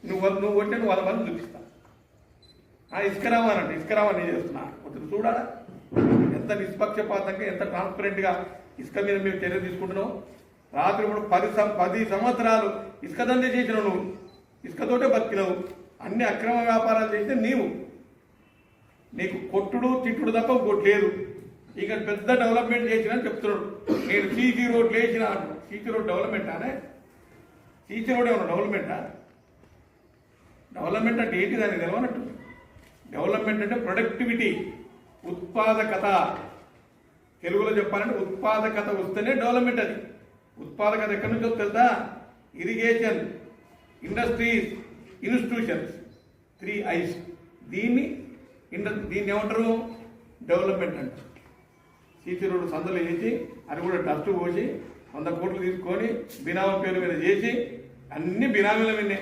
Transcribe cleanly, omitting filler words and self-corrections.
నువ్వు కొట్టే నువ్వు 100 మంది చూపిస్తా. ఇసుకరావాలంటే ఇసుకరావని నేను చేస్తున్నా. కొంచెం చూడాలా ఎంత నిష్పక్షపాతంగా ఎంత ట్రాన్స్పరెంట్గా ఇసుక మీద మేము చర్య తీసుకుంటున్నావు. రాత్రి ఇప్పుడు 10 సంవత్సరాలు ఇసుక దందే చేసినావు. నువ్వు ఇసుకతోటే బతికినావు. అన్ని అక్రమ వ్యాపారాలు చేస్తే నీకు కొట్టుడు తిట్టుడు తప్ప ఇంకోటి లేదు. ఇక పెద్ద డెవలప్మెంట్ చేసినా చెప్తున్నాడు. నేను సీసీ రోడ్లు వేసిన సీసీ రోడ్ డెవలప్మెంట్ అనే సీసీ రోడ్ ఏమన్నా డెవలప్మెంట్ అంటే ఏంటి దానికి తెలవనట్టు. డెవలప్మెంట్ అంటే ప్రొడక్టివిటీ, ఉత్పాదకత. తెలుగులో చెప్పాలంటే ఉత్పాదకత వస్తేనే డెవలప్మెంట్. అది ఉత్పాదకత ఎక్కడి నుంచి వస్తుందా? Irrigation, industries, institutions, 3 I's. దీన్ని ఏమంటారు? డెవలప్మెంట్ అంటారు. సీసీ రోడ్డు సందులు చేసి అది కూడా డస్ట్ పోసి 100 కోట్లు తీసుకొని బినామీ పేరు మీద చేసి అన్ని బినామీల మీదే